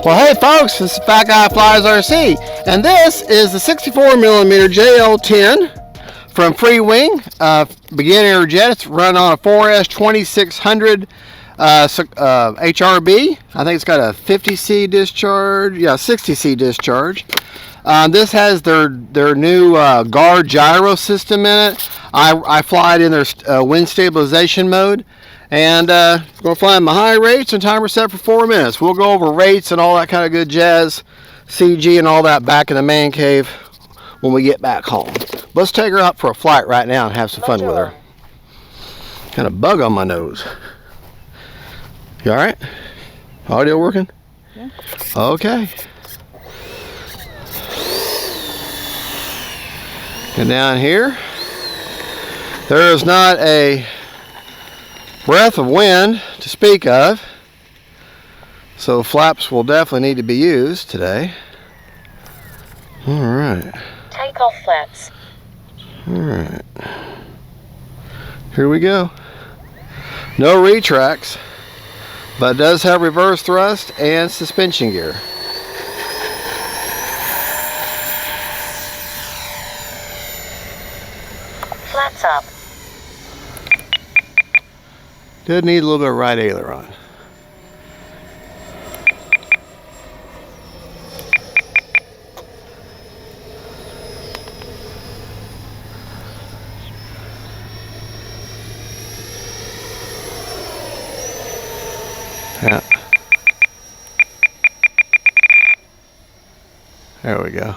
Well, hey folks, this is Fat Guy Flies RC, and this is the 64mm JL-10 from FREEWING, beginner jet. It's run on a 4S 2600 HRB. I think it's got a 50C discharge, yeah, 60C discharge. This has their new guard gyro system in it. I fly it in their wind stabilization mode. And we're going to fly in my high rates and timer set for 4 minutes. We'll go over rates and all that kind of good jazz, CG and all that back in the man cave when we get back home. Let's take her out for a flight right now and have some fun with her. Got a bug on my nose. You alright? Audio working? Yeah. Okay. Get down here. There is not a breath of wind to speak of, so flaps will definitely need to be used today. Alright. Take off flaps. Alright. Here we go. No retracts, but it does have reverse thrust and suspension gear. Flaps up. Did need a little bit of right aileron. Yeah. There we go.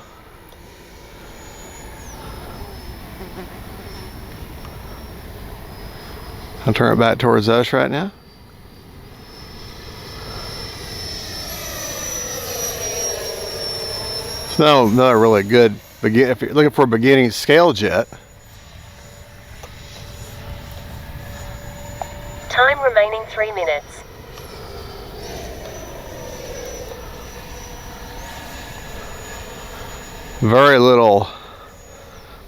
I'll turn it back towards us right now. It's not really good if you're looking for a beginning scale jet. Time remaining 3 minutes. Very little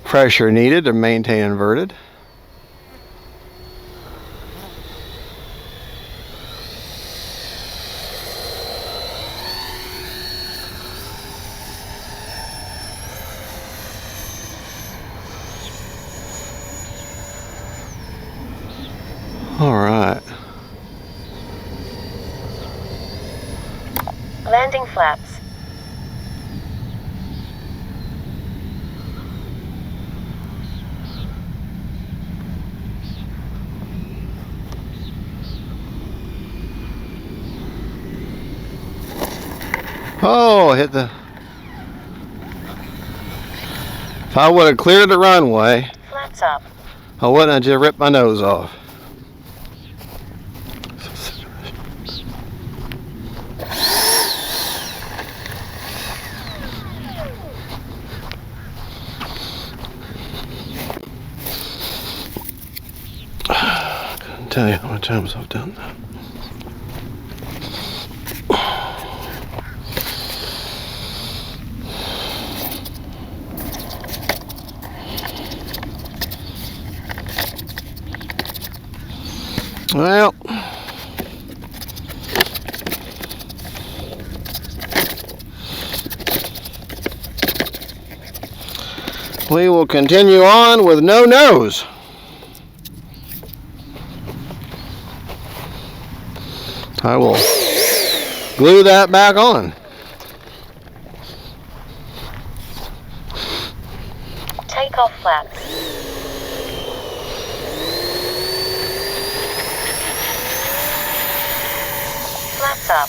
pressure needed to maintain inverted. All right. Landing flaps. Oh, hit the... If I would have cleared the runway, Flaps up. I wouldn't have just ripped my nose off. I couldn't tell you how many times I've done that. Well, we will continue on with no nose. I will glue that back on. Take off flaps. Flaps up.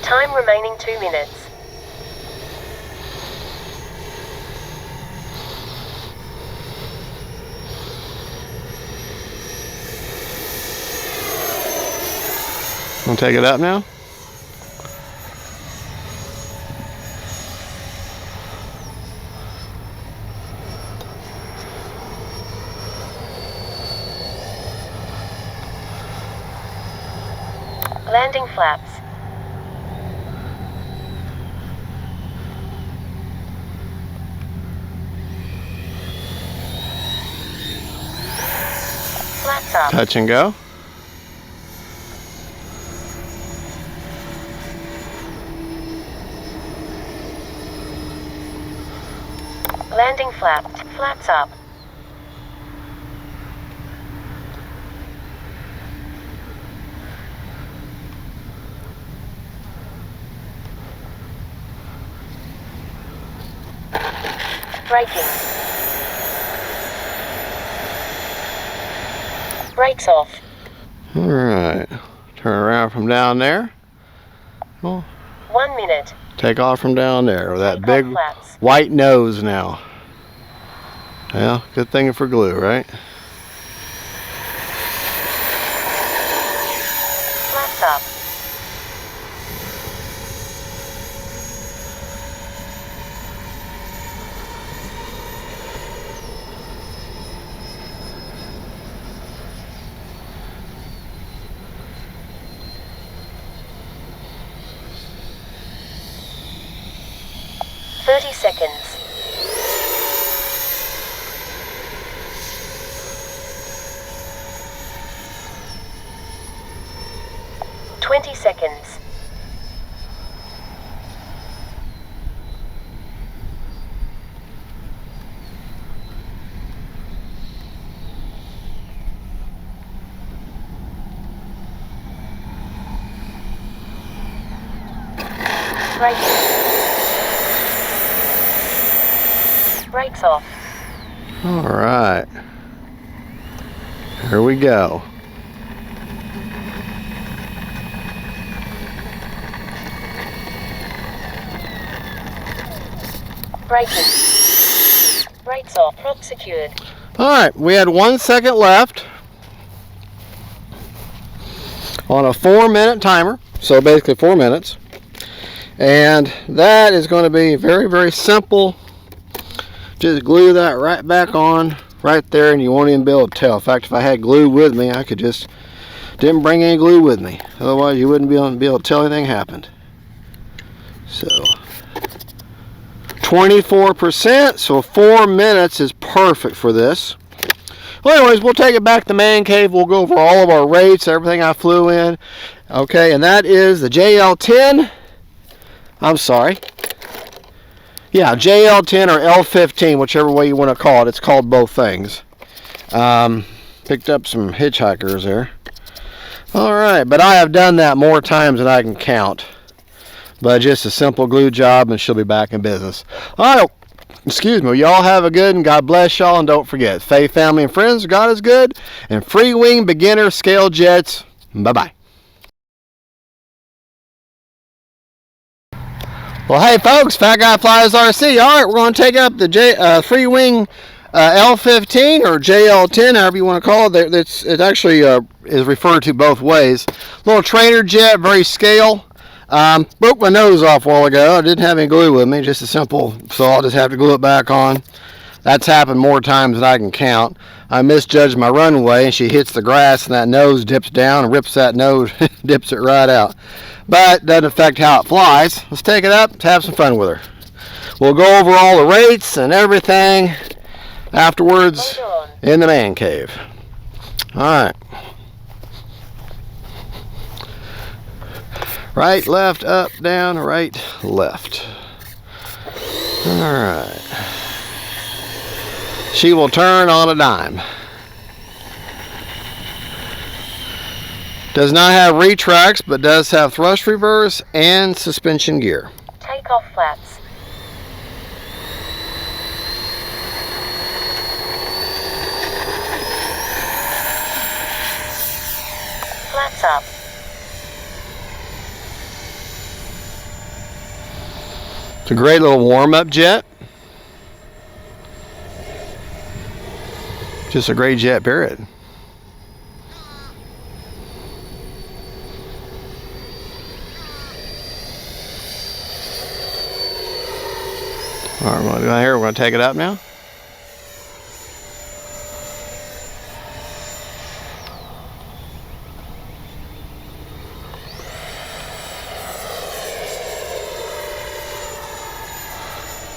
Time remaining 2 minutes. Wanna take it up now? Landing flaps. Flaps up. Touch and go. Landing flaps. Flaps up. Braking. Brakes off. All right. Turn around from down there. Well, 1 minute. take off from down there with that Take big off flaps. white nose now. Well, good thing for glue, right? Flaps up. Seconds. Seconds. Brakes off. All right. Here we go. Braking. Brakes off. Prop secured. All right, we had 1 second left on a 4-minute timer, so basically 4 minutes. And that is going to be very, very simple. Just glue that right back on right there, and you won't even be able to tell. In fact, if I had glue with me, I could just didn't bring any glue with me. Otherwise, you wouldn't be able to tell anything happened. So 24%, so 4 minutes is perfect for this. Well, anyways, we'll take it back to the man cave. We'll go over all of our rates, everything I flew in. Okay, and that is the JL-10. I'm sorry. Yeah, JL-10 or L-15, whichever way you want to call it. It's called both things. Picked up some hitchhikers there. All right, but I have done that more times than I can count. But just a simple glue job, and she'll be back in business. All right, excuse me. Y'all have a good, and God bless y'all. And don't forget, faith, family, and friends, God is good. And free wing beginner scale jets. Bye-bye. Well, hey folks, Fat Guy Flies RC. All right, we're going to take up the FREEWING L-15 or JL-10, however you want to call it. It actually is referred to both ways. Little trainer jet, very scale. Broke my nose off a while ago. I didn't have any glue with me, just a simple, so I'll just have to glue it back on. That's happened more times than I can count. I misjudged my runway, and she hits the grass, and that nose dips down and rips that nose, dips it right out. But doesn't affect how it flies. Let's take it up, let's have some fun with her. We'll go over all the rates and everything afterwards in the man cave. All right. Right, left, up, down, right, left. All right. She will turn on a dime. Does not have retracts, but does have thrust reverse and suspension gear. Take off flaps. Flaps up. It's a great little warm-up jet. Just a great jet, period. All right, we're going to do here. We're going to take it up now.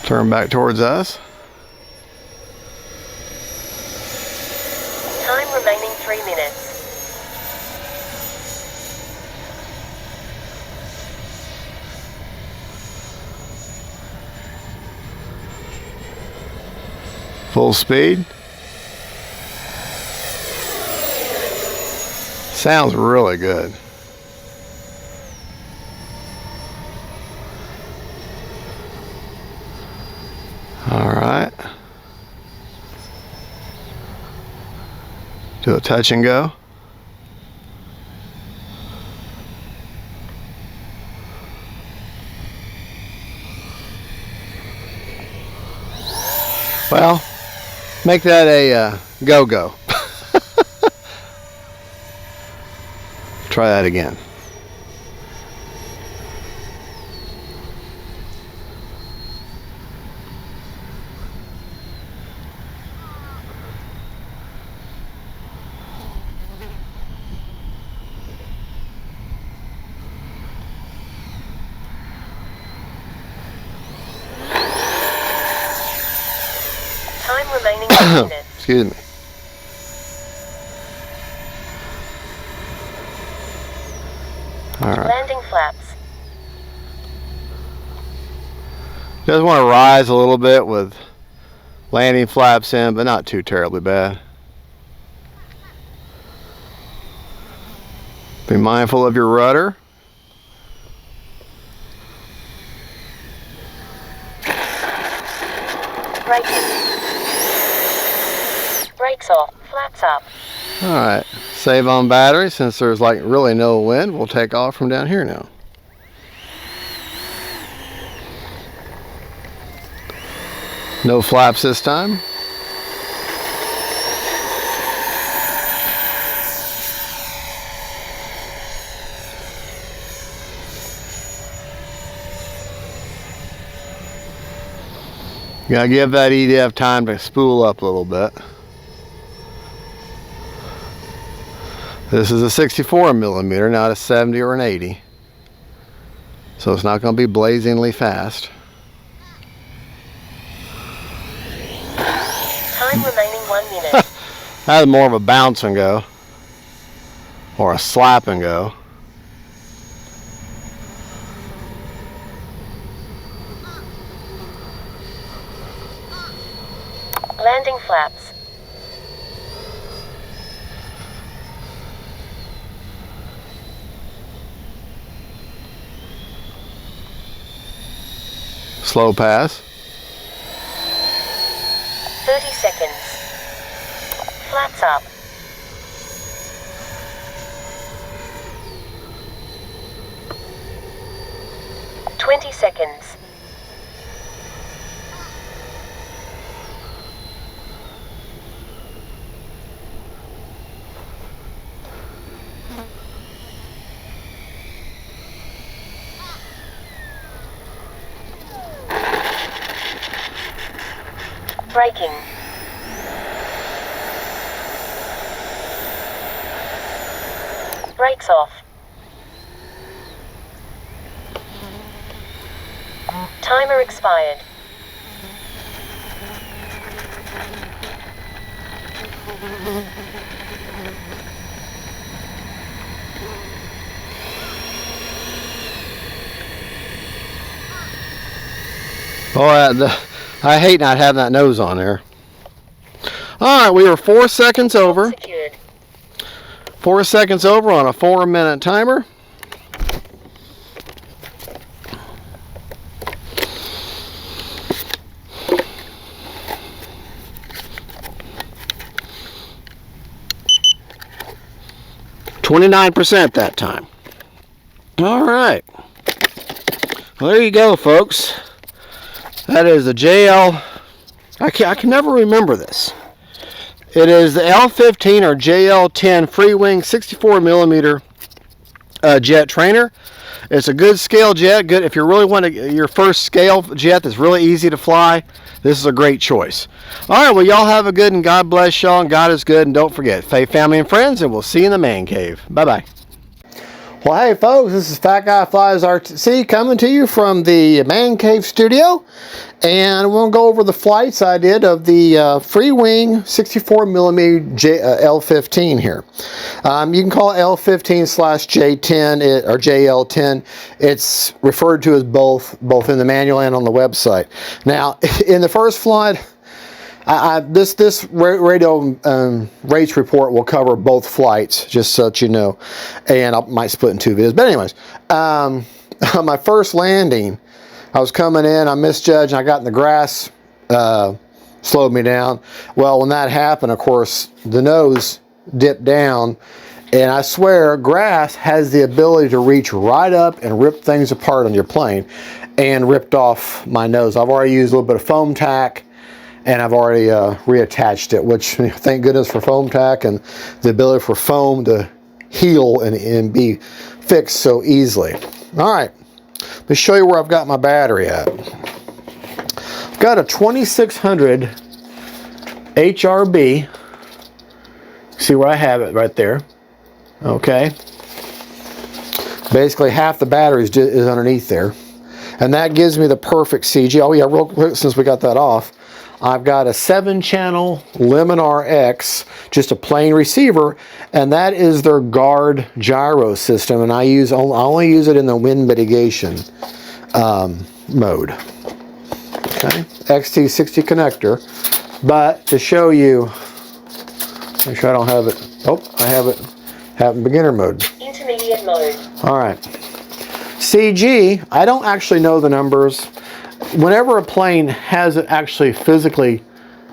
Turn back towards us. Time remaining 3 minutes. Full speed. Sounds really good. All right. Do a touch and go. Well, make that a go-go. Try that again. Time remaining 1 minute. Excuse me. All right. Landing flaps. Just want to rise a little bit with landing flaps in, but not too terribly bad. Be mindful of your rudder. Braking. Brakes off. Flaps up. All right, save on battery. Since there's like really no wind, we'll take off from down here now. No flaps this time. You gotta give that EDF time to spool up a little bit. This is a 64mm, not a 70 or an 80. So it's not going to be blazingly fast. Time remaining 1 minute. That's more of a bounce and go. Or a slap and go. Landing flaps. Slow pass. 30 seconds. Flaps up. Twenty seconds. Braking. Brakes off. Timer expired. Boy, I hate not having that nose on there. Alright, we were 4 seconds over. Secured. 4 seconds over on a 4-minute timer. %29 that time. Alright. Well, there you go, folks. That is the JL. I can never remember this. It is the L-15 or JL-10 FREEWING 64mm jet trainer. It's a good scale jet. Good if you really want your first scale jet that's really easy to fly. This is a great choice. All right, well, y'all have a good and God bless y'all and God is good. And don't forget, faith, family, and friends, and we'll see you in the man cave. Bye-bye. Well, hey, folks, this is Fat Guy Flies RTC coming to you from the Man Cave studio. And we'll go over the flights I did of the FREEWING 64mm L-15 here. You can call it L-15/J10 or JL-10. It's referred to as both in the manual and on the website. Now, in the first flight, This radio rates report will cover both flights, just so that you know, and I might split in 2 videos. But anyways, on my first landing, I was coming in, I misjudged, and I got in the grass, slowed me down. Well, when that happened, of course, the nose dipped down, and I swear, grass has the ability to reach right up and rip things apart on your plane, and ripped off my nose. I've already used a little bit of foam tack, and I've already reattached it, which thank goodness for foam tack and the ability for foam to heal and be fixed so easily. All right, let me show you where I've got my battery at. I've got a 2600 HRB. See where I have it right there. Okay. Basically half the battery is underneath there. And that gives me the perfect CG. Oh yeah, real quick, since we got that off, I've got a 7-channel Liminar X, just a plain receiver, and that is their guard gyro system, and I only use it in the wind mitigation mode. Okay, XT60 connector, but to show you, make sure I don't have it. Oh, I have it in beginner mode. Intermediate mode. All right. CG, I don't actually know the numbers. Whenever a plane has it actually physically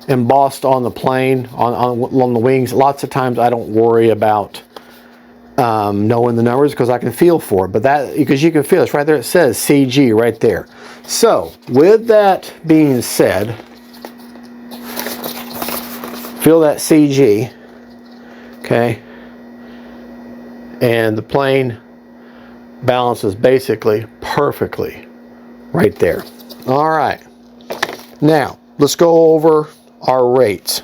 embossed on the plane, on the wings, lots of times I don't worry about knowing the numbers because I can feel for it. But that, because you can feel it's right there, it says CG right there. So with that being said, feel that CG, okay, and the plane balances basically perfectly right there. All right, now let's go over our rates.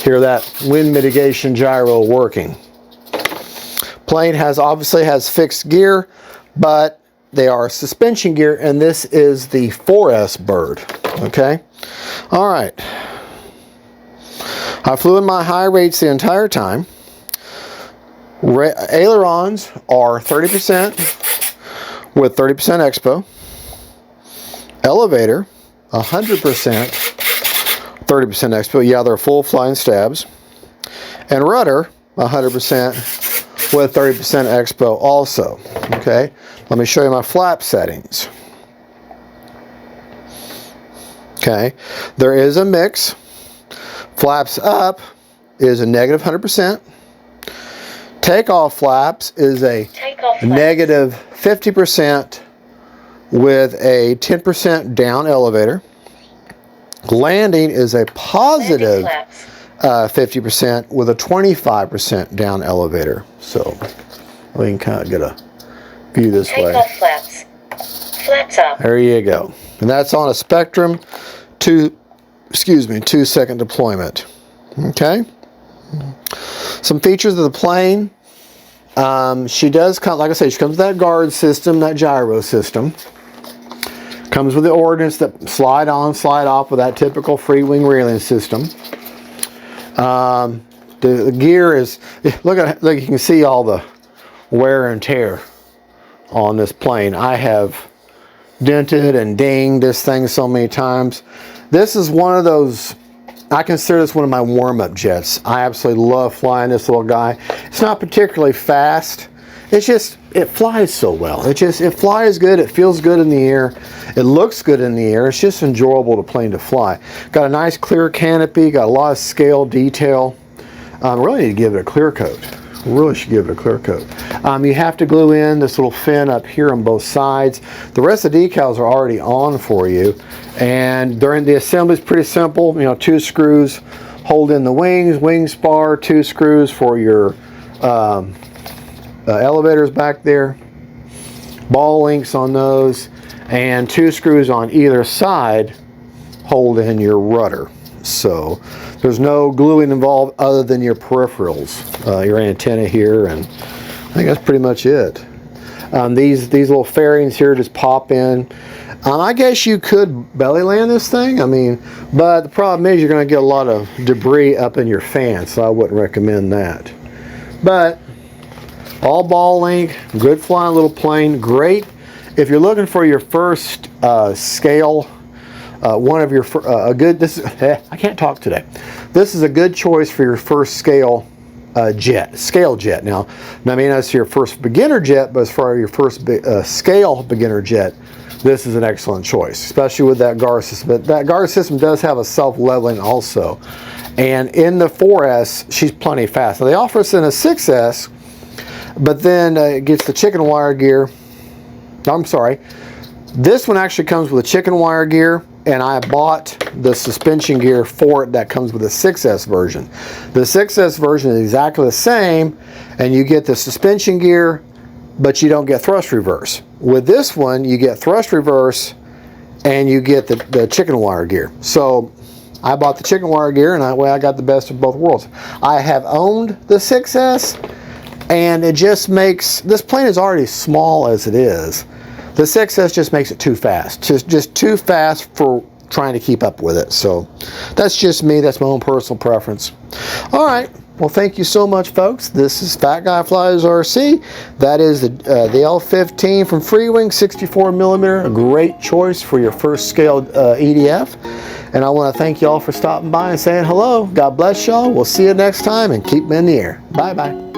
Hear that wind mitigation gyro working. Plane obviously has fixed gear, but they are suspension gear, and this is the 4S bird. Okay, all right. I flew in my high rates the entire time. Ailerons are 30% with 30% expo. Elevator, 100%, 30% expo. Yeah, they're full flying stabs. And rudder, 100% with 30% expo also. Okay, let me show you my flap settings. Okay, there is a mix. Flaps up is a negative 100%. Takeoff flaps is a negative 50% with a 10% down elevator. Landing is a positive 50% with a 25% down elevator. So we can kind of get a view this way. Takeoff flaps. Flaps up. There you go. And that's on a Spectrum 2-second deployment. Okay. Some features of the plane. She does come, like I said, she comes with that guard system, that gyro system. Comes with the ordnance that slide on, slide off with that typical FREEWING reeling system. The gear is, look, you can see all the wear and tear on this plane. I have dented and dinged this thing so many times. This is one of those, I consider this one of my warm-up jets. I absolutely love flying this little guy. It's not particularly fast. It's just, it flies so well. It flies good. It feels good in the air. It looks good in the air. It's just enjoyable to plane to fly. Got a nice clear canopy. Got a lot of scale detail. Really need to give it a clear coat. Really should give it a clear coat. You have to glue in this little fin up here on both sides. The rest of the decals are already on for you. And during the assembly, it's pretty simple. You know, 2 screws hold in the wings, wing spar, 2 screws for your elevators back there, ball links on those, and 2 screws on either side hold in your rudder. So there's no gluing involved other than your peripherals, your antenna here, and I think that's pretty much it. These little fairings here just pop in. I guess you could belly land this thing, I mean, but the problem is you're going to get a lot of debris up in your fan, so I wouldn't recommend that. But all ball link, good flying little plane, great if you're looking for your first scale one of your I can't talk today. This is a good choice for your first scale jet. Now I mean, that's your first beginner jet, but as far as your first scale beginner jet, this is an excellent choice, especially with that guard system. But that guard system does have a self-leveling also. And in the 4S, she's plenty fast. Now they offer us in a 6S, but then it gets the chicken wire gear. I'm sorry. This one actually comes with a chicken wire gear, and I bought the suspension gear for it that comes with the 6S version. The 6S version is exactly the same, and you get the suspension gear, but you don't get thrust reverse. With this one, you get thrust reverse, and you get the chicken wire gear. So I bought the chicken wire gear, and that way I got the best of both worlds. I have owned the 6S, and it just makes, this plane is already small as it is. The 6S just makes it too fast. Just too fast for trying to keep up with it. So that's just me. That's my own personal preference. All right. Well, thank you so much, folks. This is Fat Guy Flies RC. That is the L-15 from FREEWING 64mm. A great choice for your first scale EDF. And I want to thank you all for stopping by and saying hello. God bless y'all. We'll see you next time, and keep them in the air. Bye-bye.